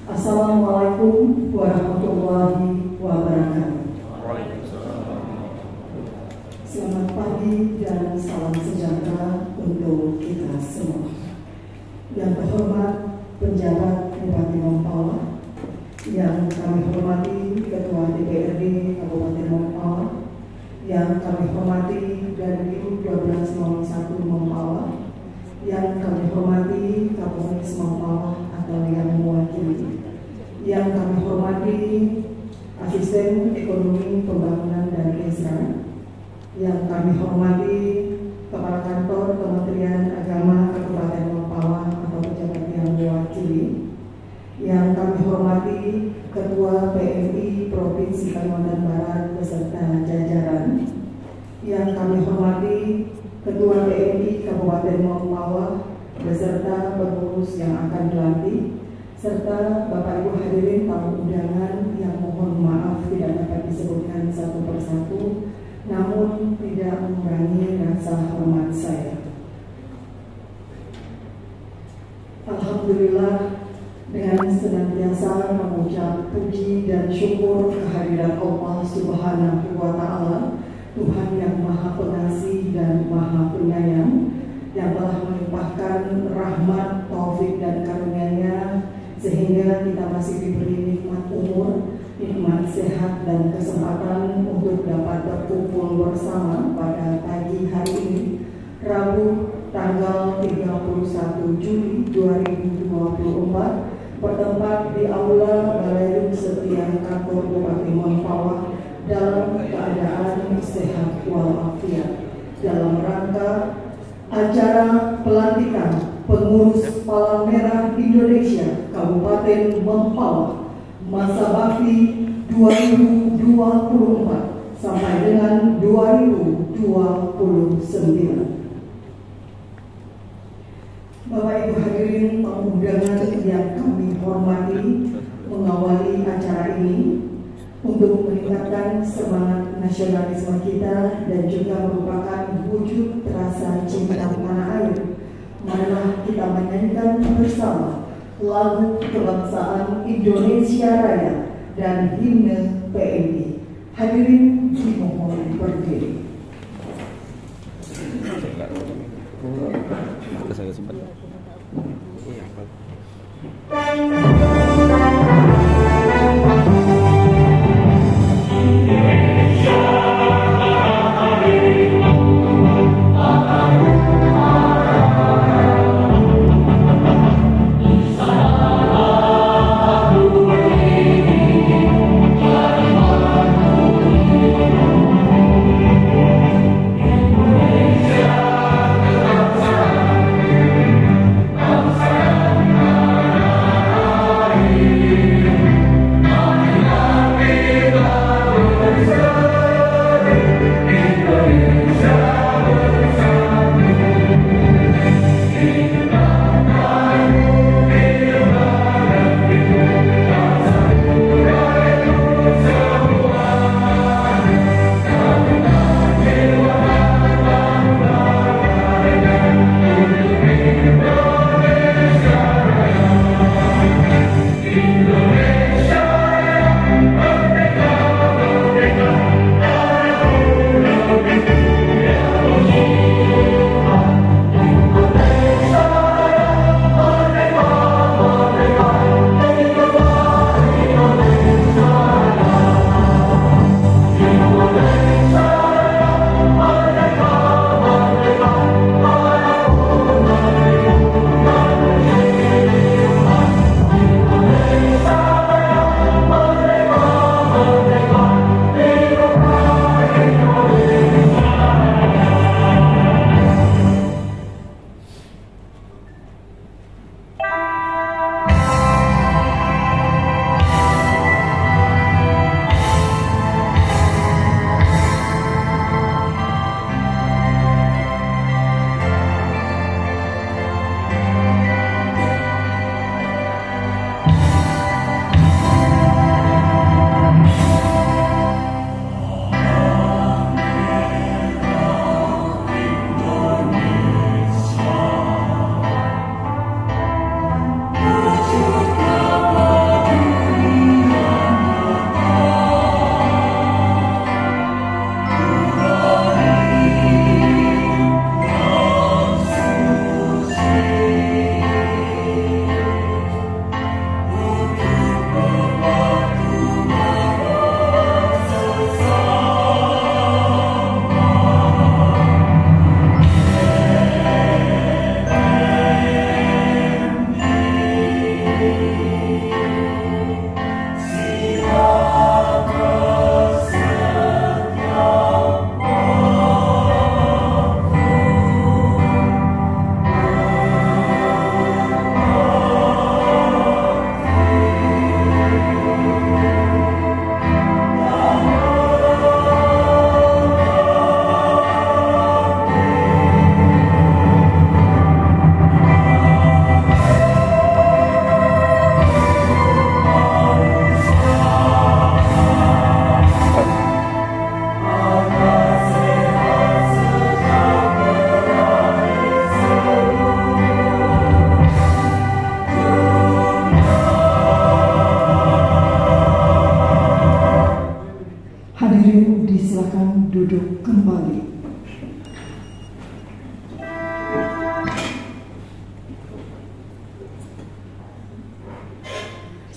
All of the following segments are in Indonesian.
Assalamualaikum warahmatullahi wabarakatuh. Selamat pagi dan salam sejahtera untuk kita semua. Yang terhormat penjabat Bupati Mampala, yang kami hormati Ketua DPRD Kabupaten Mampala, yang kami hormati dari RUT 1201 Mampala, yang kami hormati Kapolres Mampala atau yang mewakili, yang kami hormati Asisten Ekonomi Pembangunan dan Desa, yang kami hormati Kepala Kantor Kementerian Agama Kabupaten Mampala atau pejabat yang mewakili, yang kami hormati Ketua PMI Provinsi Kalimantan Barat beserta jajaran, yang kami hormati Ketua PMI Kabupaten Mampala beserta pengurus yang akan dilantik, serta Bapak Ibu hadirin tamu undangan yang mohon maaf tidak dapat disebutkan satu persatu, namun tidak mengurangi rasa hormat saya. Alhamdulillah, dengan senantiasa mengucap puji dan syukur kehadirat Allah Subhanahu wa Ta'ala, Tuhan yang Maha Pengasih dan Maha Penyayang, yang telah melimpahkan rahmat, taufik dan karunia-Nya sehingga kita masih diberi nikmat umur, nikmat sehat dan kesempatan untuk dapat berkumpul bersama pada pagi hari ini, Rabu tanggal 31 Juli 2024, bertempat di Aula Balai Setia Kantor Bupati Mampala dalam keadaan sehat walafiat dalam rangka acara pelantikan pengurus Palang Merah Indonesia Kabupaten Mampala masa bakti 2024 sampai dengan 2029. Bapak Ibu hadirin tamu undangan yang kami hormati, mengawali acara ini untuk meningkatkan semangat nasionalisme kita dan juga merupakan wujud rasa cinta tanah air. Marilah kita menyanyikan bersama lagu kebangsaan Indonesia Raya dan himne PMI. Hadirin dimohon berdiri.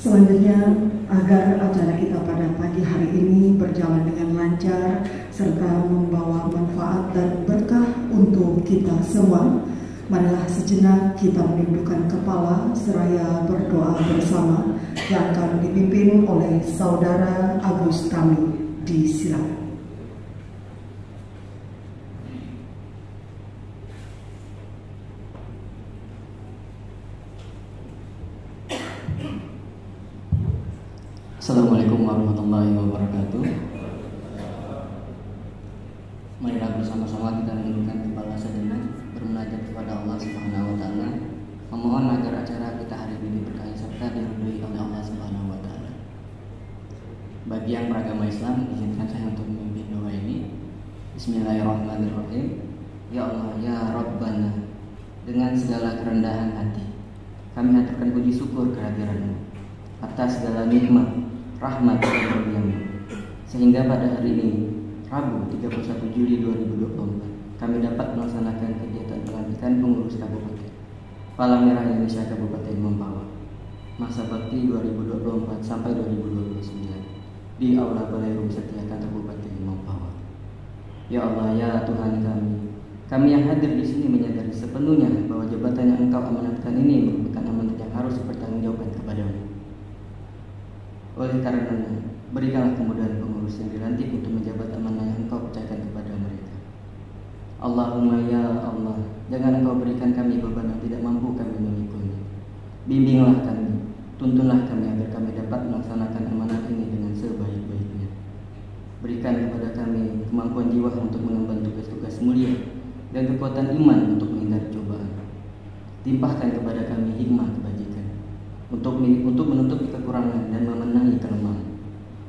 Selanjutnya, agar acara kita pada pagi hari ini berjalan dengan lancar serta membawa manfaat dan berkah untuk kita semua, marilah sejenak kita menundukkan kepala seraya berdoa bersama yang akan dipimpin oleh Saudara Agus Tami. Disilakan. Assalamualaikum warahmatullahi wabarakatuh. Marilah bersama-sama kita menundukkan kepala sejenak, bermunajat kepada Allah Subhanahu wa taala, memohon agar acara kita hari ini berkahi serta diridhoi oleh Allah Subhanahu wa taala. Bagi yang beragama Islam, izinkan saya untuk memimpin doa ini. Bismillahirrahmanirrahim. Ya Allah, ya Rabbana, dengan segala kerendahan hati kami haturkan puji syukur kehadiran-Mu atas segala nikmat, rahmat dan karunia-Mu, sehingga pada hari ini, Rabu 31 Juli 2024, kami dapat melaksanakan kegiatan pelantikan pengurus Kabupaten Palang Merah Indonesia Kabupaten Mempawah masa bakti 2024 sampai 2029 di Aula Balai Rum Setia Kabupaten Mempawah. Ya Allah, ya Tuhan kami yang hadir di sini menyadari sepenuhnya bahwa jabatan yang Engkau amanatkan ini merupakan amanat yang harus dipertanggungjawabkan kepadamu. Oleh karenanya, berikanlah kemudahan pengurus yang dilantik untuk menjabat amanah yang Engkau percayakan kepada mereka. Allahumma ya Allah, jangan Engkau berikan kami beban yang tidak mampu kami memikulnya. Bimbinglah kami, tuntunlah kami agar kami dapat melaksanakan amanah ini dengan sebaik-baiknya. Berikan kepada kami kemampuan jiwa untuk mengemban tugas-tugas mulia dan kekuatan iman untuk menghindari cobaan. Timpahkan kepada kami hikmah kebajikan untuk menutupi kekurangan dan memenangi kelemahan.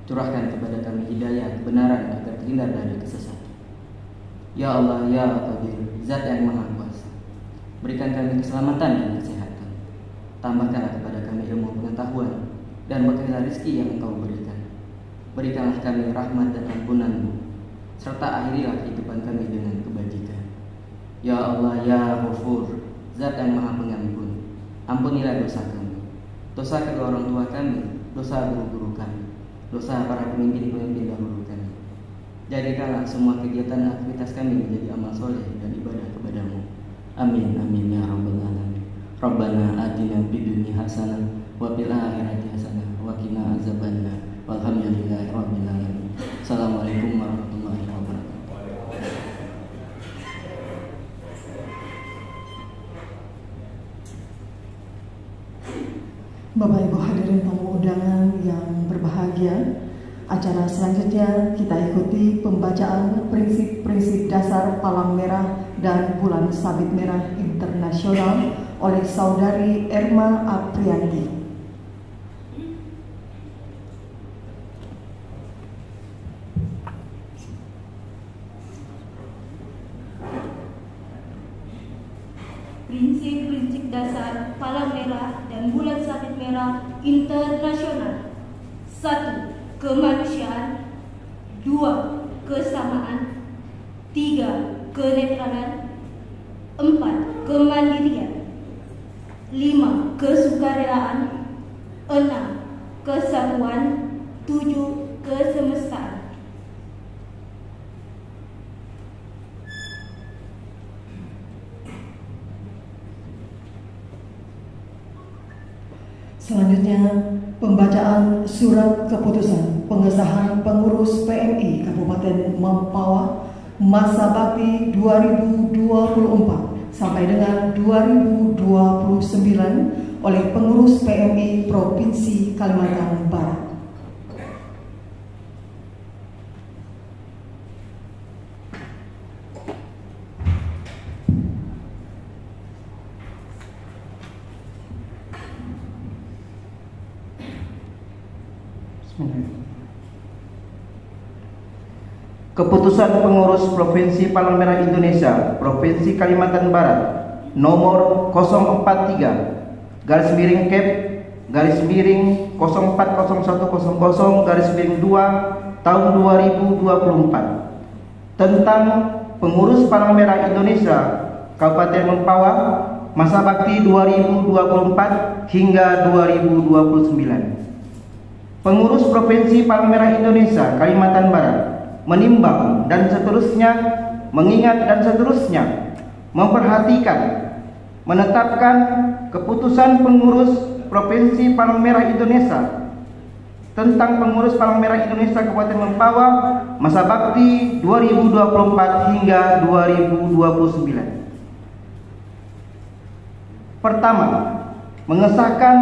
Curahkan kepada kami hidayah kebenaran agar terhindar dari kesesatan. Ya Allah, ya Qadir, Zat yang Maha Kuasa, berikan kami keselamatan dan kesehatan. Tambahkanlah kepada kami ilmu pengetahuan dan berkahlah rezeki yang Engkau berikan. Berikanlah kami rahmat dan ampunan-Mu, serta akhirilah kehidupan kami dengan kebajikan. Ya Allah, ya Ghafur, Zat yang Maha Pengampun, ampunilah dosa kami, dosa kedua orang tua kami, dosa guru-guru kami, dosa para pemimpin-pemimpin dahulu kami. Jadikanlah semua kegiatan aktivitas kami menjadi amal soleh dan ibadah kepadamu. Amin, amin ya rabbal alamin. Rabbana atina fid dunya hasanah wa fil akhirati hasanah wa qina azabannar. Walhamdulillahi rabbil alamin. Assalamualaikum warahmatullahi wabarakatuh. Bapak Ibu hadirin tamu undangan yang berbahagia, acara selanjutnya kita ikuti pembacaan prinsip-prinsip dasar Palang Merah dan Bulan Sabit Merah Internasional oleh Saudari Erma Aprianti. Prinsip-prinsip dasar Palang Merah dan Bulan Sabit Merah Internasional. 1. Kemanusiaan. 2. Kesamaan. 3. Kenetralan. 4. Kemandirian. 5. Kesukarelaan. 6. Kesatuan. 7. Kesemestaan. Selanjutnya, pembacaan surat keputusan pengesahan pengurus PMI Kabupaten Mempawah masa bakti 2024 sampai dengan 2029 oleh pengurus PMI Provinsi Kalimantan Barat. Keputusan Pengurus Provinsi Palang Merah Indonesia Provinsi Kalimantan Barat nomor 043 /Kep /040100/2 tahun 2024 tentang Pengurus Palang Merah Indonesia Kabupaten Mempawah masa bakti 2024 hingga 2029. Pengurus Provinsi Palang Merah Indonesia Kalimantan Barat menimbang dan seterusnya, mengingat dan seterusnya, memperhatikan, menetapkan keputusan pengurus Provinsi Palang Merah Indonesia tentang pengurus Palang Merah Indonesia Kabupaten Mempawah masa bakti 2024 hingga 2029. Pertama, mengesahkan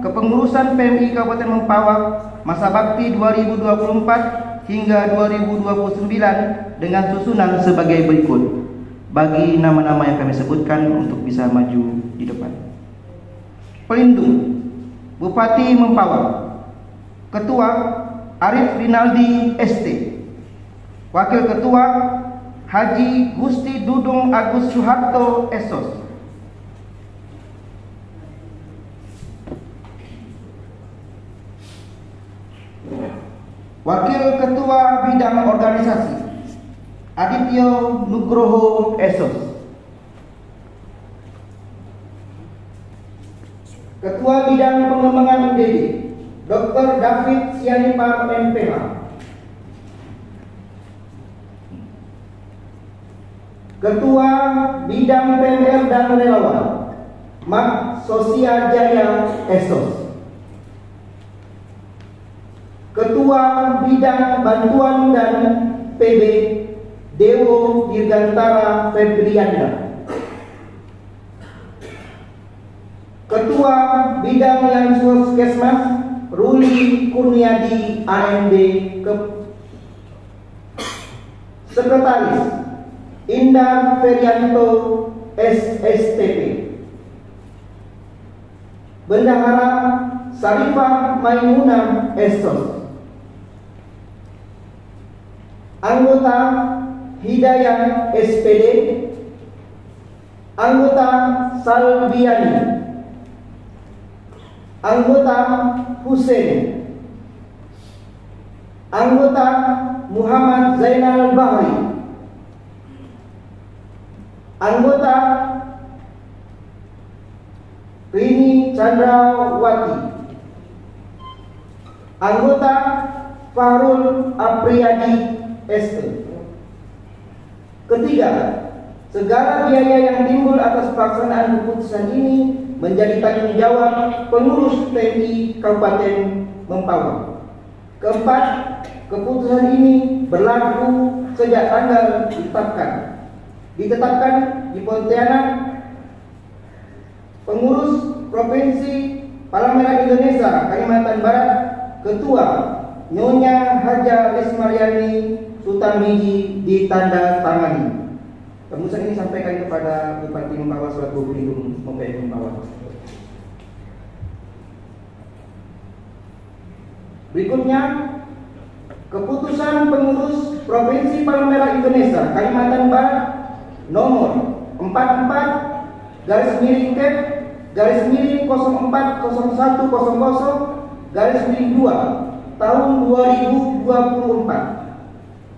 kepengurusan PMI Kabupaten Mempawah masa bakti 2024 hingga 2029 dengan susunan sebagai berikut. Bagi nama-nama yang kami sebutkan untuk bisa maju di depan. Pelindung Bupati Mempawah, Ketua Arif Rinaldi ST, Wakil Ketua Haji Gusti Dudung Agus Suharto SOS, Wakil Ketua Bidang Organisasi Adityo Nugroho SOS, Ketua Bidang Pengembangan UDD Dr. David Sianipar MPH, Ketua Bidang PMR dan Relawan Mak Sosia Jaya SOS, Ketua Bidang Bantuan dan PB Dewo Dirgantara Febrianda, Ketua Bidang Yansus Kesmas Ruli Kurniadi AMD Sekretaris Indar Ferianto SSTP, Bendahara Sarifah Maimunah SOS, Anggota Hidayah SPD, Anggota Salbiani, Anggota Hussein, Anggota Muhammad Zainal Bahri, Anggota Rini Chandrawati, Anggota Fahrul Apriyadi SE. Ketiga, segala biaya yang timbul atas pelaksanaan keputusan ini menjadi tanggung jawab pengurus PMI Kabupaten Mempawah. Keempat, keputusan ini berlaku sejak tanggal ditetapkan di Pontianak. Pengurus Provinsi Palang Merah Indonesia Kalimantan Barat, Ketua Nyonya Haja Lesmariani Sutamiji ditanda tangani. Keputusan ini sampaikan kepada Bupati Mempawah selaku pelindung PMI Mempawah. Berikutnya, keputusan pengurus Provinsi Palang Merah Indonesia Kalimantan Barat nomor 44/04/0100/2 tahun 2024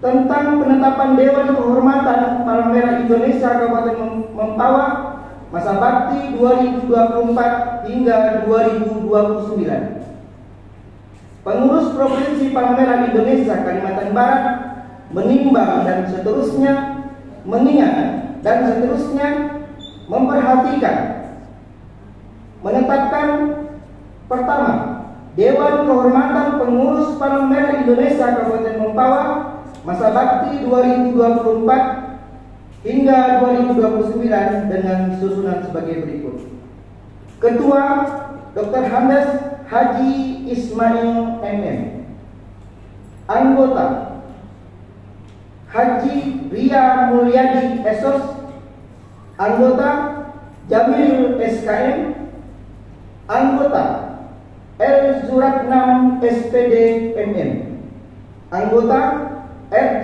tentang penetapan Dewan Kehormatan Palang Merah Indonesia Kabupaten Mempawah masa bakti 2024 hingga 2029. Pengurus Provinsi Palang Merah Indonesia Kalimantan Barat menimbang dan seterusnya, mengingat dan seterusnya, memperhatikan, menetapkan. Pertama, Dewan Kehormatan Pengurus Palang Merah Indonesia Kabupaten Mempawah masa bakti 2024 hingga 2029 dengan susunan sebagai berikut. Ketua Dr. Handes Haji Ismail MM, Anggota Haji Ria Mulyadi SOS, Anggota Jamil SKM, Anggota L Zuratnam SPD MM, Anggota RG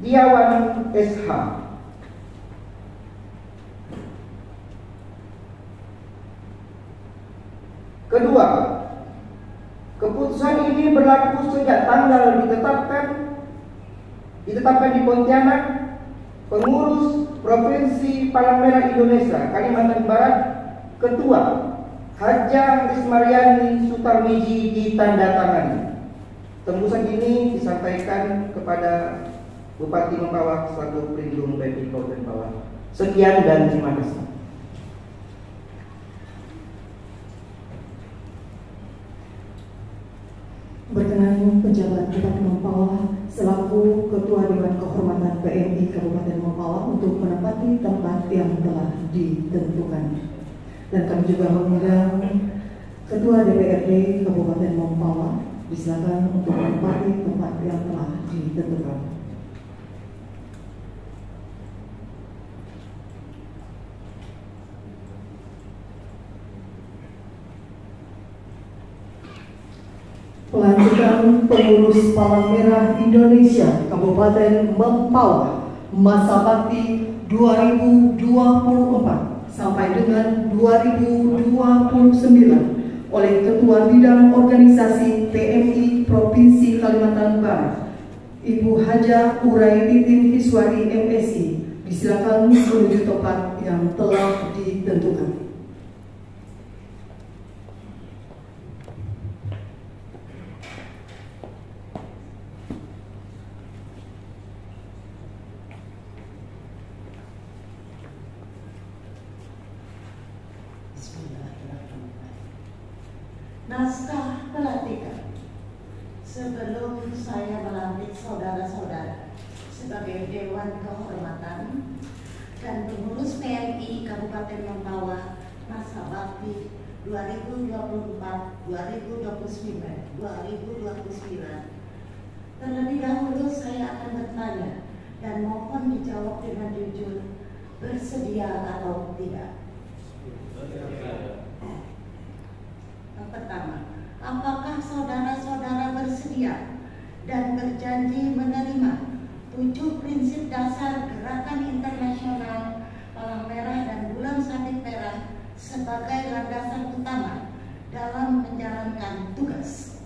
Diawan SH. Kedua, keputusan ini berlaku sejak tanggal ditetapkan di Pontianak. Pengurus Provinsi Palang Merah Indonesia Kalimantan Barat, Ketua Haja Rismariani Sutarmiji ditandatangani. Tembusan ini disampaikan kepada Bupati Mempawah selaku pelindung PMI Kabupaten Mempawah. Sekian dan terima kasih. Berkenan penjabat Bupati Mempawah selaku Ketua Dewan Kehormatan PMI Kabupaten Mempawah untuk menempati tempat yang telah ditentukan. Dan kami juga mengundang Ketua DPRD Kabupaten Mempawah, disilakan untuk menempati tempat yang telah ditentukan. Pelantikan pengurus Palang Merah Indonesia Kabupaten Mempawah masa bakti 2024 sampai dengan 2029 oleh Ketua Bidang Organisasi PMI Provinsi Kalimantan Barat, Ibu Haja Urai Titin Hiswari MSI. Disilakan menuju tempat yang telah ditentukan. Naskah pelantikan. Sebelum saya melantik saudara-saudara sebagai Dewan Kehormatan dan pengurus PMI Kabupaten Mempawah masa bakti 2024-2029, terlebih dahulu saya akan bertanya dan mohon dijawab dengan jujur, bersedia atau tidak. Yang pertama, apakah saudara-saudara bersedia dan berjanji menerima 7 prinsip dasar Gerakan Internasional Palang Merah dan Bulan Sabit Merah sebagai landasan utama dalam menjalankan tugas?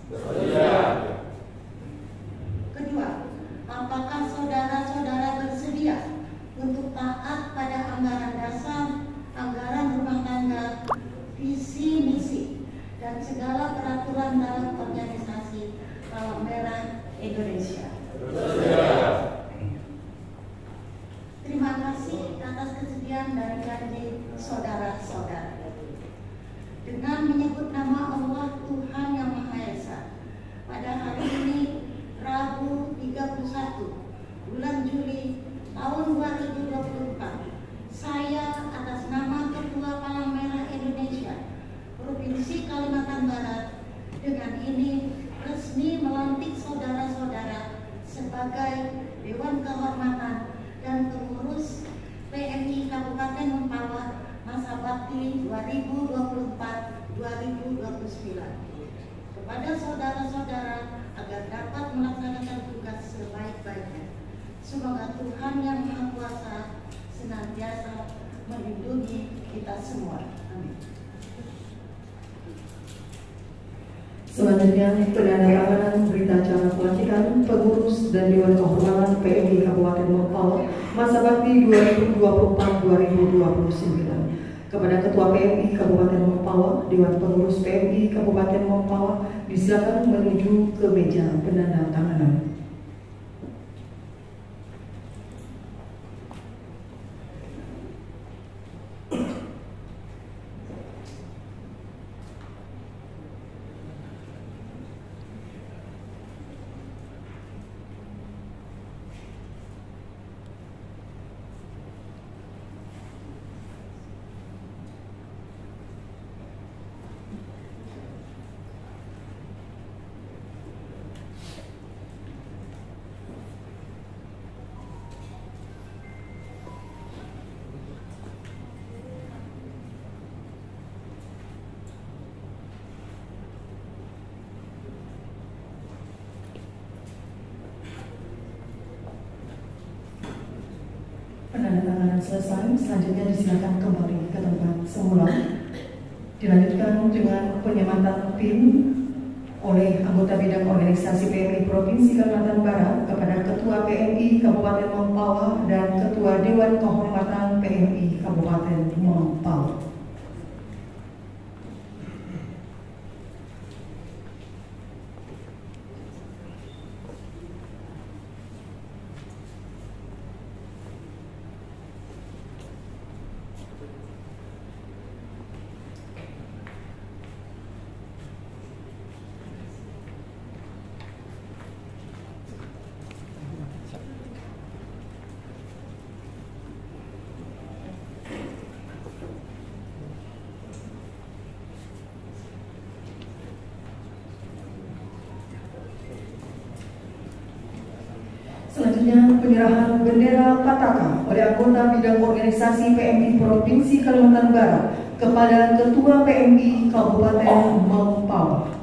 Kedua, apakah saudara-saudara bersedia untuk taat pada anggaran dasar, anggaran rumah tangga, visi misi, dan segala peraturan dalam organisasi Palang Merah Indonesia? Terima kasih atas kesediaan dan janji saudara-saudara. Dengan menyebut nama Allah Tuhan Yang Maha Esa, pada hari ini Rabu 31 bulan Juli tahun 2024, saya atas nama Ketua Palang Merah Indonesia Provinsi Kalimantan Barat dengan ini resmi melantik saudara-saudara sebagai Dewan Kehormatan dan pengurus PMI Kabupaten Mempawah masa bakti 2024-2029. Kepada saudara-saudara agar dapat melaksanakan tugas sebaik-baiknya. Semoga Tuhan Yang Maha Kuasa senantiasa melindungi kita semua. Amin. Selanjutnya, penandatanganan berita acara pelantikan pengurus dan Dewan Kehormatan PMI Kabupaten Mempawah masa bakti 2024-2029. Kepada Ketua PMI Kabupaten Mempawah, Dewan Pengurus PMI Kabupaten Mempawah, disilakan menuju ke meja penandatanganan. Penandatanganan selesai, selanjutnya disilakan kembali ke tempat semula. Dilanjutkan dengan penyematan PIN oleh anggota bidang organisasi PMI Provinsi Kalimantan Barat kepada Ketua PMI Kabupaten Mempawah dan Ketua Dewan Kehormatan PMI Kabupaten Mempawah. Selanjutnya penyerahan bendera Pataka oleh anggota bidang organisasi PMI Provinsi Kalimantan Barat kepada Ketua PMI Kabupaten Mempawah.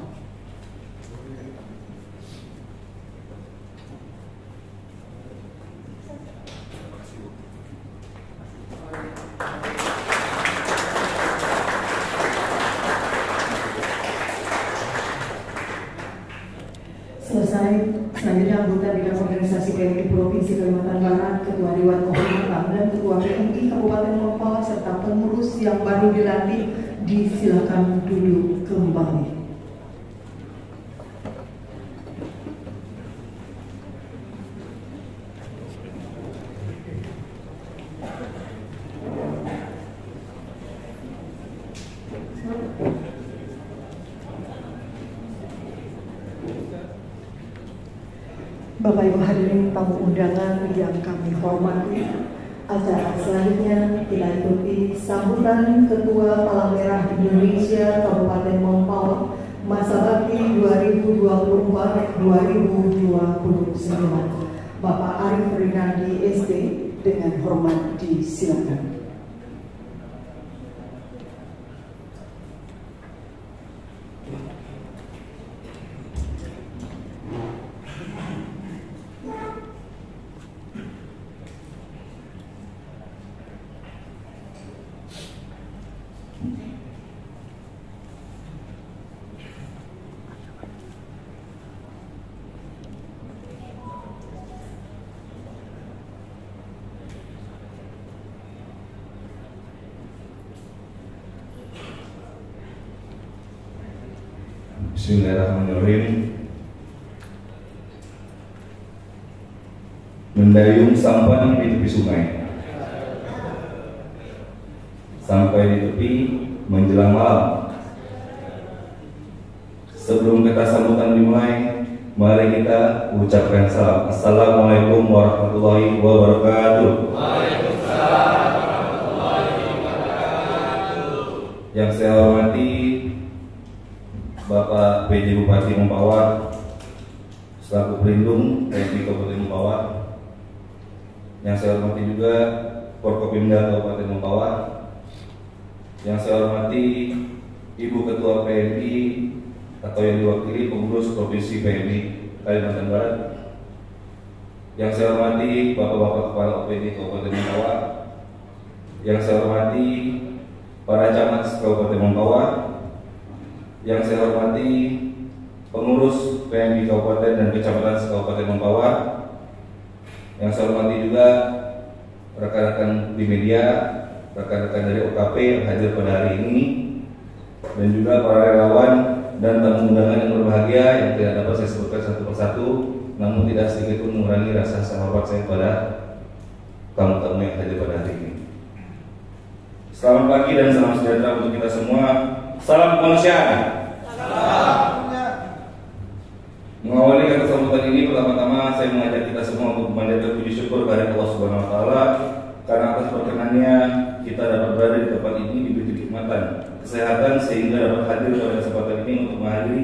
Selanjutnya anggota bidang organisasi PMI Provinsi Kalimantan Barat, Ketua Dewan Kehormatan dan Ketua PMI Kabupaten Mempawah serta pengurus yang baru dilantik disilakan duduk kembali. Bapak Ibu hadirin tamu undangan yang kami hormati, acara selanjutnya kita ikuti sambutan Ketua Palang Merah Indonesia Kabupaten Mempawah masa bakti 2024-2029. Bapak Arif Rinaldi SD dengan hormat disilakan. Bismillahirrahmanirrahim. Mendayung sampan di tepi sungai, sampai di tepi menjelang malam. Sebelum kata sambutan dimulai, mari kita ucapkan salam. Assalamualaikum warahmatullahi wabarakatuh. Waalaikumsalam warahmatullahi wabarakatuh. Yang saya hormati Bapak PJ Bupati Mempawah selaku pelindung PMI Kabupaten Mempawah. Yang saya hormati juga Forkopimda Kabupaten Mempawah. Yang saya hormati Ibu Ketua PMI atau yang diwakili pengurus Provinsi PMI Kalimantan Barat. Yang saya hormati Bapak-bapak Kepala OPD Kabupaten Mempawah. Yang saya hormati para camat Kabupaten Mempawah. Yang saya hormati pengurus PMI Kabupaten dan Kecamatan Kabupaten Mempawah. Yang saya hormati juga rekan-rekan di media, rekan-rekan dari OKP yang hadir pada hari ini, dan juga para relawan dan tamu undangan yang berbahagia yang tidak dapat saya sebutkan satu persatu, namun tidak sedikit pun mengurangi rasa hormat saya kepada tamu-tamu yang hadir pada hari ini. Selamat pagi dan salam sejahtera untuk kita semua. Salam kemanusiaan. Mengawali kata sambutan ini, pertama-tama saya mengajak kita semua untuk memanjatkan puji syukur kepada Allah Subhanahu wa taala karena atas perkenannya kita dapat berada di tempat ini diberi kenikmatan, kesehatan sehingga dapat hadir pada kesempatan ini untuk menghadiri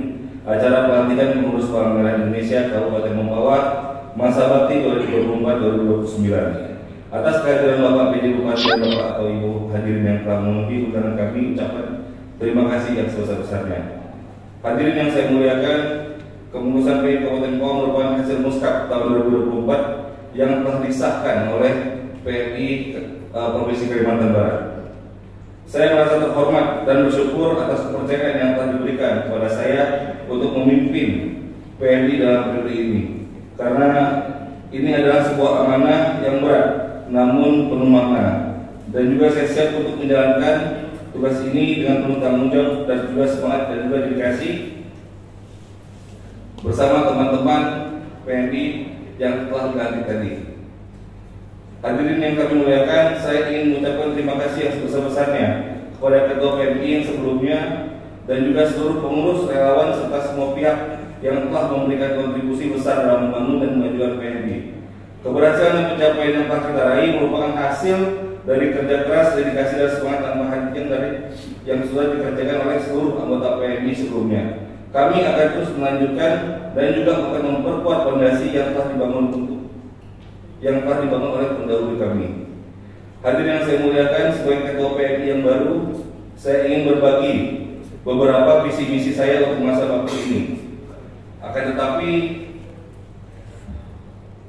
acara pelantikan pengurus Palang Merah Indonesia Kabupaten Mempawah masa bakti 2024-2029. Atas kehadiran Bapak PJ Bupati dan Bapak atau Ibu hadirin yang telah memenuhi undangan kami, ucapkan terima kasih yang sebesar-besarnya. Hadirin yang saya muliakan, kepengurusan PMI Kabupaten Mempawah merupakan hasil muskap tahun 2024 yang telah disahkan oleh PMI Provinsi Kalimantan Barat. Saya merasa terhormat dan bersyukur atas kepercayaan yang telah diberikan kepada saya untuk memimpin PMI dalam periode ini. Karena ini adalah sebuah amanah yang berat, namun penuh makna. Dan juga saya siap untuk menjalankan tugas ini dengan penuh tanggung jawab dan juga semangat dan juga dedikasi bersama teman-teman PMI yang telah dilantik tadi. Hadirin yang kami muliakan, saya ingin mengucapkan terima kasih yang sebesar-besarnya kepada Ketua PMI yang sebelumnya dan juga seluruh pengurus, relawan serta semua pihak yang telah memberikan kontribusi besar dalam membangun dan memajukan PMI. Keberhasilan dan pencapaian yang telah kita raih merupakan hasil dari kerja keras, dedikasi dan semangat tanpa henti yang sudah dikerjakan oleh seluruh anggota PMI sebelumnya. Kami akan terus melanjutkan dan juga akan memperkuat fondasi yang telah dibangun untuk yang telah dibangun oleh pendahulu kami. Hadirin yang saya muliakan, sebagai Ketua PMI yang baru, saya ingin berbagi beberapa visi misi saya untuk masa waktu ini. Akan tetapi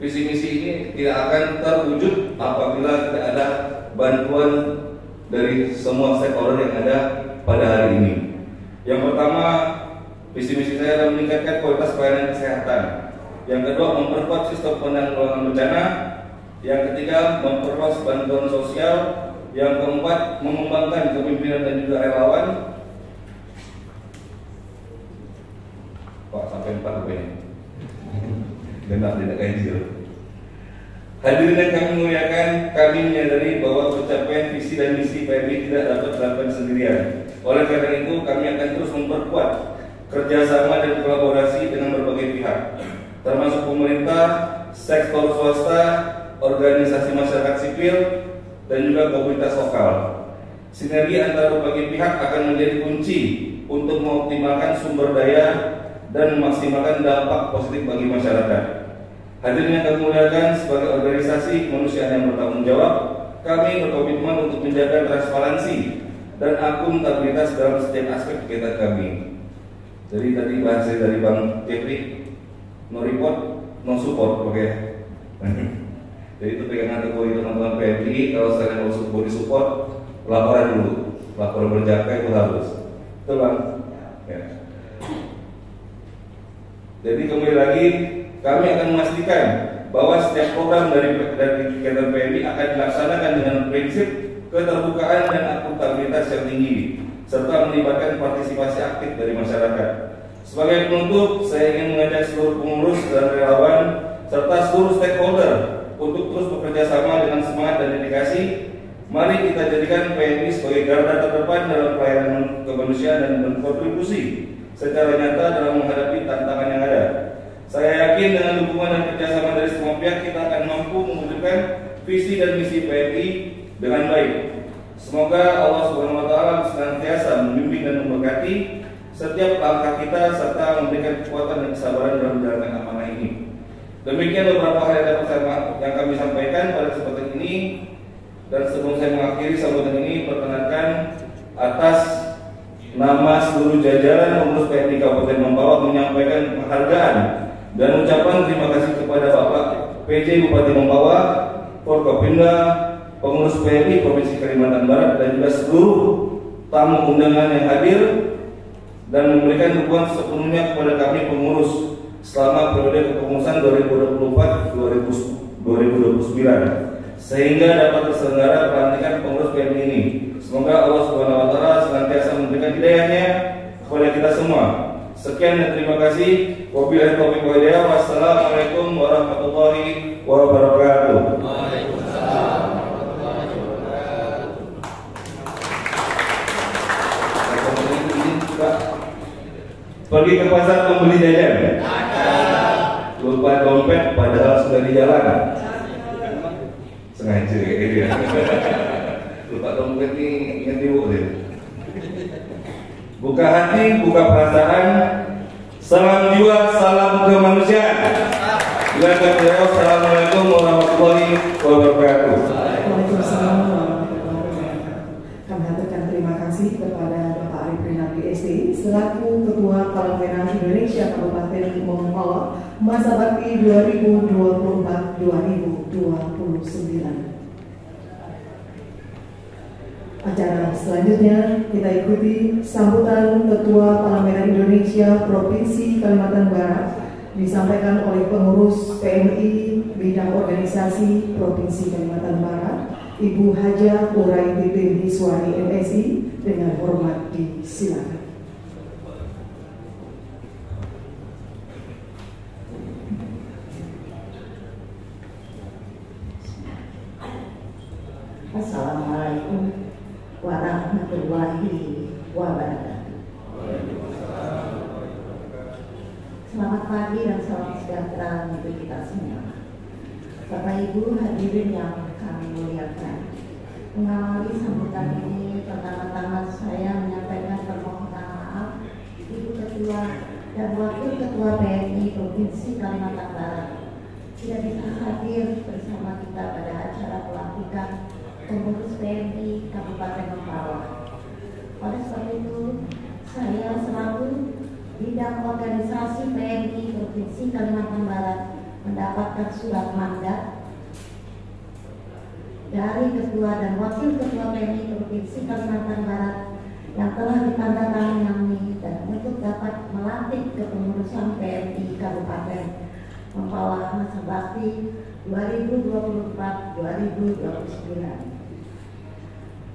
visi misi ini tidak akan terwujud apabila tidak ada bantuan dari semua stakeholder yang ada pada hari ini. Yang pertama, visi misi saya adalah meningkatkan kualitas pelayanan kesehatan. Yang kedua, memperkuat sistem penanggulangan bencana. Yang ketiga, memperluas bantuan sosial. Yang keempat, mengembangkan kepemimpinan dan juga relawan. Pak, sampai 4 ini. Genap tidak ganjil. Hadirin yang kami muliakan, kami menyadari bahwa pencapaian visi dan misi PMI tidak dapat dilakukan sendirian. Oleh karena itu, kami akan terus memperkuat kerjasama dan kolaborasi dengan berbagai pihak, termasuk pemerintah, sektor swasta, organisasi masyarakat sipil, dan juga komunitas lokal. Sinergi antara berbagai pihak akan menjadi kunci untuk mengoptimalkan sumber daya dan memaksimalkan dampak positif bagi masyarakat. Hadirin yang kami muliakan, sebagai organisasi kemanusiaan yang bertanggung jawab, kami berkomitmen untuk menjaga transparansi dan akuntabilitas dalam setiap aspek kegiatan kami. Jadi tadi bahasa dari Bang Jeffrey, no report, no support, oke. Jadi itu pegangan teguh teman-teman PMI. Kalau saya mau support, laporan dulu, laporan berjangka itu harus. Betul Bang? Ya. Jadi kembali lagi, kami akan memastikan bahwa setiap program dari kegiatan PMI akan dilaksanakan dengan prinsip keterbukaan dan akuntabilitas yang tinggi, serta melibatkan partisipasi aktif dari masyarakat. Sebagai penutup, saya ingin mengajak seluruh pengurus dan relawan serta seluruh stakeholder untuk terus bekerja sama dengan semangat dan dedikasi. Mari kita jadikan PMI sebagai garda terdepan dalam pelayanan kemanusiaan dan berkontribusi secara nyata dalam menghadapi tantangan yang ada. Saya yakin dengan dukungan dan kerjasama dari semua pihak, kita akan mampu mewujudkan visi dan misi PMI dengan baik. Semoga Allah SWT senantiasa membimbing dan memberkati setiap langkah kita serta memberikan kekuatan dan kesabaran dalam menjalankan amanah ini. Demikian beberapa hal yang kami sampaikan pada kesempatan ini. Dan sebelum saya mengakhiri sambutan ini, perkenankan atas nama seluruh jajaran pengurus PMI Kabupaten Mempawah menyampaikan penghargaan dan ucapan terima kasih kepada Bapak PJ Bupati Mempawah, Forkopimda, pengurus PMI Provinsi Kalimantan Barat, dan juga seluruh tamu undangan yang hadir dan memberikan dukungan sepenuhnya kepada kami pengurus selama periode kepengurusan 2024-2029 sehingga dapat terselenggara pelantikan pengurus PMI ini. Semoga Allah SWT senantiasa memberikan hidayahnya kepada kita semua. Sekian dan terima kasih. Wabillahi taufiq wal hidayah. Wassalamualaikum warahmatullahi wabarakatuh. Waalaikumsalam warahmatullahi wabarakatuh. Pergi ke pasar membeli jajan. Lupa dompet padahal sudah di jalan. Sengaja kayak gitu ya. Lupa dompet nih, ingat ibu deh. Buka hati, buka perasaan. Salam jiwa, salam kemanusiaan. Assalamualaikum warahmatullahi wabarakatuh. Waalaikumsalam warahmatullahi wabarakatuh. Kami haturkan terima kasih kepada Bapak Arif Rinaldi SD selaku Ketua Palang Merah Indonesia Kabupaten Mempawah masa bakti 2024-2029. Acara selanjutnya kita ikuti sambutan Ketua Palang Merah Indonesia Provinsi Kalimantan Barat disampaikan oleh pengurus PMI bidang organisasi Provinsi Kalimantan Barat, Ibu Haja Urai Titin Hiswani MSI, dengan hormat disilakan. Assalamualaikum warahmatullahi wabarakatuh. Selamat pagi dan salam sejahtera untuk kita semua. Bapak Ibu hadirin yang kami muliakan, mengawali sambutan ini pertama-tama saya menyampaikan permohonan maaf Ibu Ketua dan Wakil Ketua PMI Provinsi Kalimantan Barat tidak bisa hadir bersama kita pada acara pelantikan pengurus PMI Kabupaten Mempawah. Oleh sebab itu, saya selaku bidang organisasi PMI Provinsi Kalimantan Barat mendapatkan surat mandat dari Ketua dan Wakil Ketua PMI Provinsi Kalimantan Barat yang telah ditandatangani dan untuk dapat melantik kepengurusan PMI Kabupaten Mempawah masa bakti 2024-2029.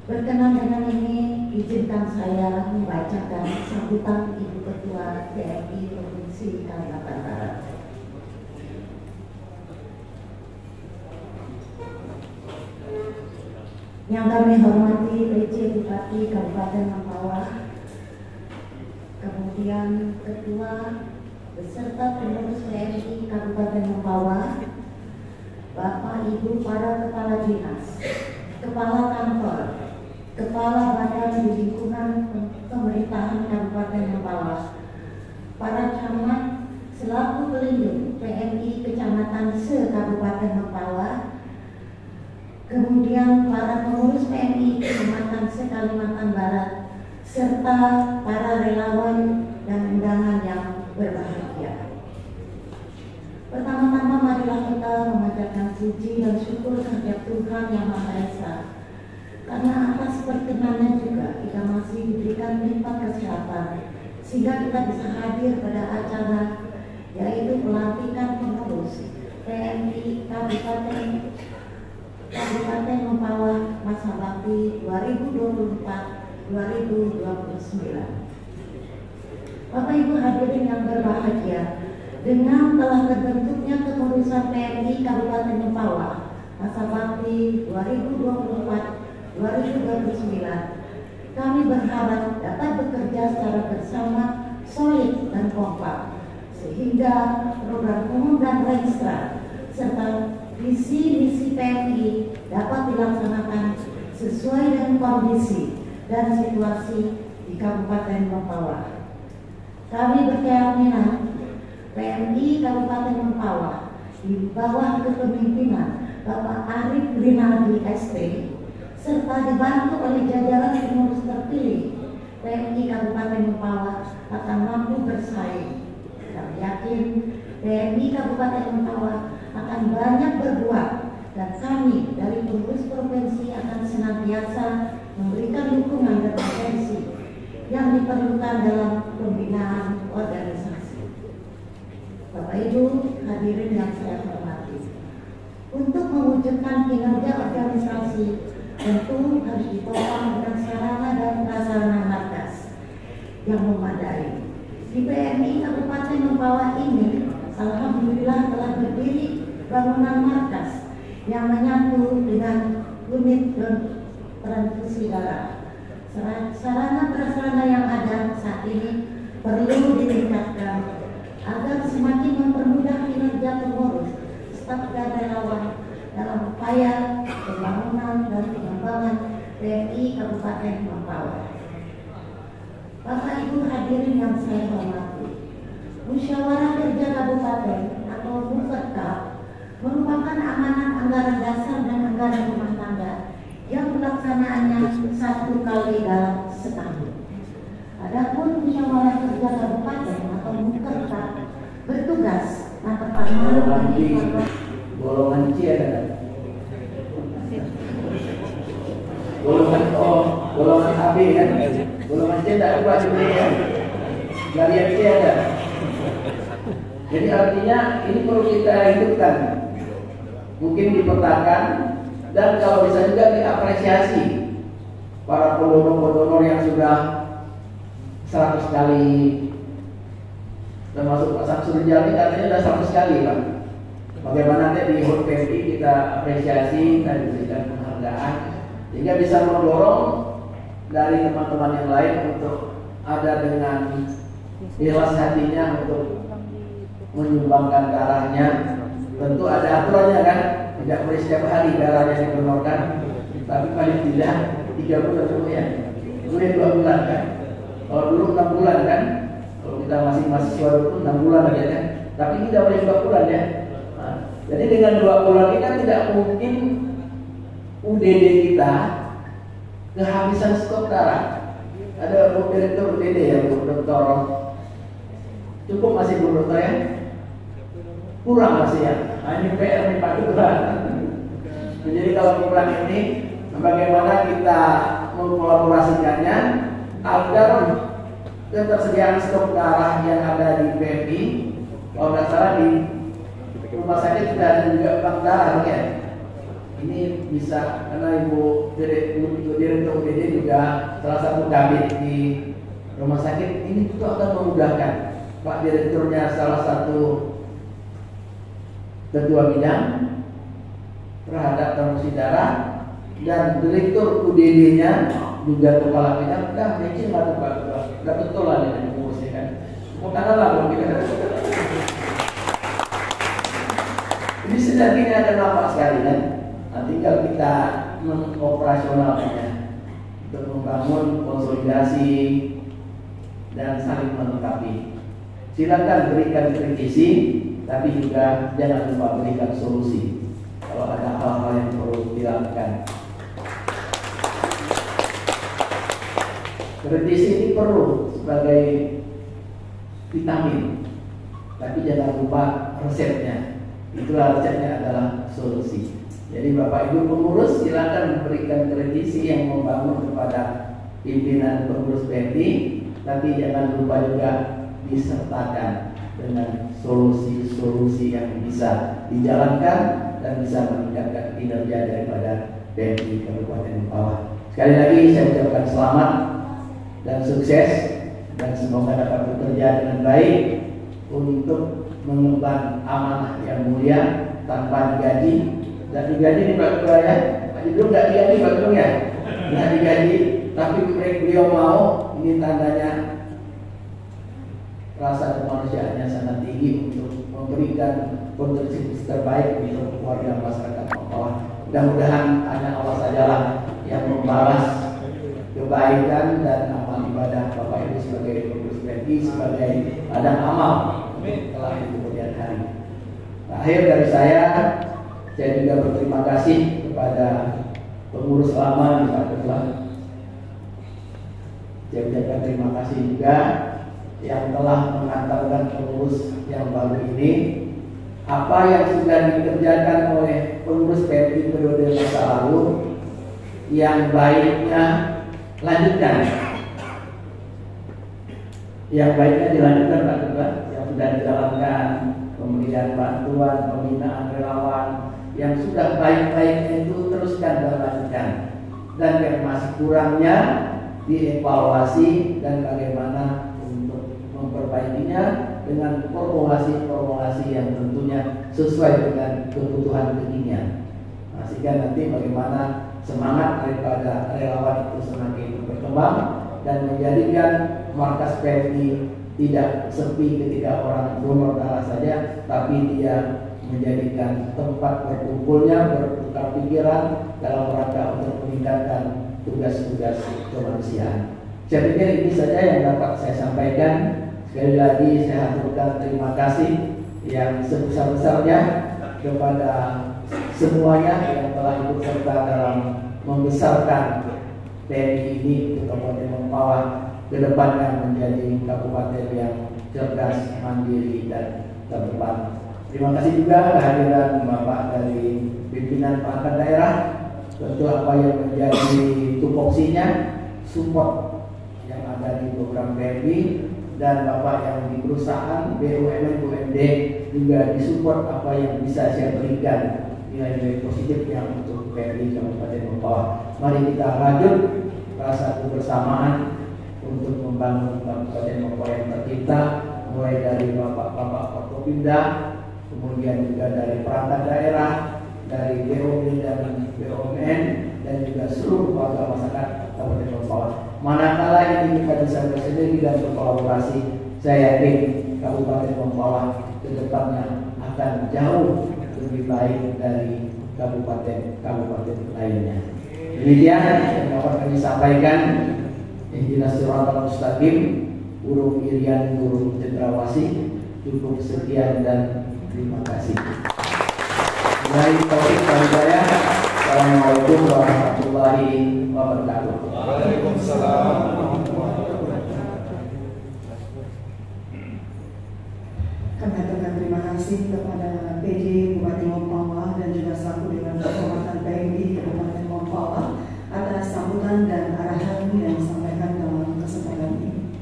Berkenan dengan ini, izinkan saya membacakan sambutan Ibu Ketua PMI Provinsi Kalimantan Barat. Yang kami hormati PJ Bupati Kabupaten Mempawah, kemudian Ketua beserta pengurus PMI Kabupaten Mempawah, Bapak Ibu para Kepala Dinas, Kepala Kantor, Kepala Badan di lingkungan pemerintahan Kabupaten Mempawah, para camat selaku pelindung PMI Kecamatan se-Kabupaten Mempawah, kemudian para pengurus PMI Kecamatan se-Kalimantan Barat, serta para relawan dan undangan yang berbahagia. Pertama-tama marilah kita memanjatkan puji dan syukur kehadirat Tuhan Yang Maha Esa, karena atas perkenannya juga kita masih diberikan limpah kesehatan sehingga kita bisa hadir pada acara yaitu pelantikan pengurus PMI Kabupaten Mempawah masa bakti 2024-2029. Bapak Ibu hadirin yang berbahagia, dengan telah terbentuknya kepengurusan PMI Kabupaten Mempawah masa bakti 2024-2029, kami berharap dapat bekerja secara bersama, solid dan kompak, sehingga program umum dan renstra serta visi-misi PMI dapat dilaksanakan sesuai dengan kondisi dan situasi di Kabupaten Mempawah. Kami berkeyakinan PMI Kabupaten Mempawah di bawah kepemimpinan Bapak Arief Rinaldi ST serta dibantu oleh jajaran pengurus terpilih PMI Kabupaten Mempawah akan mampu bersaing. Kami yakin PMI Kabupaten Mempawah akan banyak berbuat dan kami dari pengurus provinsi akan senantiasa memberikan dukungan dan atensi yang diperlukan dalam pembinaan organisasi. Bapak Ibu hadirin yang saya hormati, untuk mewujudkan kinerja organisasi tentu harus ditopang dengan sarana dan prasarana markas yang memadai. Di PMI Kabupaten Mempawah ini, alhamdulillah telah berdiri bangunan markas yang menyatu dengan unit transfusi darah. Sarana prasarana yang ada saat ini perlu ditingkatkan agar semakin mempermudah kinerja pengurus, staf dan relawan dalam upaya pembangunan dan pengembangan PMI Kabupaten Mempawah. Bapak Ibu hadirin yang saya hormati, Musyawarah Kerja Kabupaten atau Mukerkap merupakan amanat anggaran dasar dan anggaran rumah tangga yang pelaksanaannya 1 kali dalam setahun. Adapun Musyawarah Kerja Kabupaten atau Mukerkap bertugas golongan C ada, golongan AB kan, golongan C tidak ada juga ya, galian C ada. Jadi artinya ini perlu kita hidupkan, mungkin dipetakan dan kalau bisa juga diapresiasi para pendonor-pendonor yang sudah 100 kali, termasuk Pak Samsul Jami katanya sudah 100 kali Pak. Bagaimana nanti di HUT PMI kita apresiasi dan diberikan penghargaan sehingga bisa mendorong dari teman-teman yang lain untuk ada dengan ikhlas hatinya untuk menyumbangkan darahnya. Tentu ada aturannya kan, tidak boleh setiap hari darahnya didonorkan, tapi paling tidak 3 bulan ya, boleh 2 bulan kan. Kalau dulu 6 bulan kan, kalau kita masih mahasiswa itu 6 bulan aja kan, tapi tidak boleh 2 bulan ya. Jadi dengan 2 bulan ini kan tidak mungkin UDD kita kehabisan stok darah. Ada Bu Direktur UDD ya, Bu Dokter. Cukup masih Bu Dokter ya? Kurang masih ya. Ini PR nih Pak Ketua. Jadi kalau kurang ini, bagaimana kita mengkolaborasikannya agar ketersediaan stok darah yang ada di PMI, kalau nggak salah di rumah sakit sudah ada juga bank darah ya. Ini bisa karena Ibu Direktur UDD juga salah satu kabit di rumah sakit, ini itu akan memudahkan. Pak Direkturnya salah satu ketua bidang terhadap transfusi darah dan Direktur UDD-nya juga kepala bidang. Dah mungkin lah Pak, dah betul lah ini ngurusnya kan. Mau kalah lah kalau kita. Ini sedang ada nampak sekali kan. Nah, tinggal kita mengoperasionalkannya untuk membangun konsolidasi dan saling melengkapi. Silakan berikan kritisi, tapi juga jangan lupa berikan solusi kalau ada hal-hal yang perlu dilakukan. Kritisi ini perlu sebagai vitamin, tapi jangan lupa resepnya. Itulah resepnya adalah solusi. Jadi Bapak Ibu pengurus silakan memberikan kritisi yang membangun kepada pimpinan pengurus PMI, tapi jangan lupa juga disertakan dengan solusi-solusi yang bisa dijalankan dan bisa meningkatkan kinerja daripada PMI Kabupaten Mempawah. Sekali lagi saya ucapkan selamat dan sukses, dan semoga dapat bekerja dengan baik untuk mengemban amanah yang mulia tanpa digaji. Dan digaji nih Pak Ketua ya, Pak Jibril nggak digaji Pak Ketua ya, nggak digaji, tapi beliau mau, ini tandanya rasa kemanusiaannya sangat tinggi untuk memberikan kontribusi terbaik untuk warga masyarakat Mempawah. Mudah-mudahan hanya Allah sajalah yang membalas kebaikan dan amal ibadah Bapak Ibu sebagai pengurus PMI, sebagai ladang amal telah di kemudian hari. Akhir dari saya juga berterima kasih kepada pengurus lama di Pak Ketua. Saya ucapkan terima kasih juga yang telah mengantarkan pengurus yang baru ini. Apa yang sudah dikerjakan oleh pengurus PMI periode masa lalu, yang baiknya lanjutkan. Yang baiknya dilanjutkan Pak Ketua, yang sudah dijalankan, pemberian bantuan, pembinaan relawan, yang sudah baik-baiknya itu teruskan dan lanjutkan. Dan yang masih kurangnya dievaluasi dan bagaimana untuk memperbaikinya dengan formulasi-formulasi yang tentunya sesuai dengan kebutuhan kekinian. Nah, sehingga nanti bagaimana semangat daripada relawan itu semakin berkembang dan menjadikan markas PMI tidak sepi ketika orang donor darah saja, tapi dia menjadikan tempat berkumpulnya, bertukar pikiran dalam rangka untuk meningkatkan tugas-tugas kemanusiaan. Saya pikir ini saja yang dapat saya sampaikan. Sekali lagi saya haturkan terima kasih yang sebesar-besarnya kepada semuanya yang telah ikut serta dalam membesarkan PMI ini ke Kabupaten Mempawah ke depannya menjadi kabupaten yang cerdas, mandiri dan terdepan. Terima kasih juga kehadiran Bapak dari pimpinan perangkat daerah. Tentu apa yang menjadi tupoksinya, support yang ada di program PMI, dan Bapak yang di perusahaan BUMN BUMD juga disupport apa yang bisa saya berikan nilai-nilai positif yang untuk PMI Kabupaten Mempawah. Mari kita lanjut rasa kebersamaan untuk membangun Kabupaten Mempawah yang tercipta, mulai dari Bapak-Bapak Forkopimda, kemudian juga dari perangkat daerah, dari BUMD dan BUMN, dan juga seluruh warga masyarakat Kabupaten Mempawah. Manakala ini kita bisa bersendiri dan berkolaborasi, saya yakin Kabupaten Mempawah ke depannya akan jauh lebih baik dari kabupaten lainnya. Demikian yang dapat kami sampaikan. Ihdinas siratal mustaqim, Guru Irian, Guru Cendrawasih. Cukup sekian dan terima kasih. Dari Taufik Walhidayah. Assalamualaikum warahmatullahi wabarakatuh. Waalaikumsalam. Kami aturkan terima kasih kepada PJ Bupati Mempawah dan juga selaku Dewan Kehormatan PMI Kabupaten Mempawah atas sambutan dan arahan yang disampaikan dalam kesempatan ini.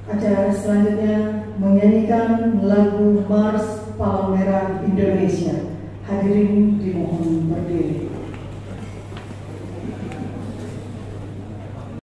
Acara selanjutnya menyanyikan lagu Mars Palang Merah Indonesia. Hadirin dimohon berdiri.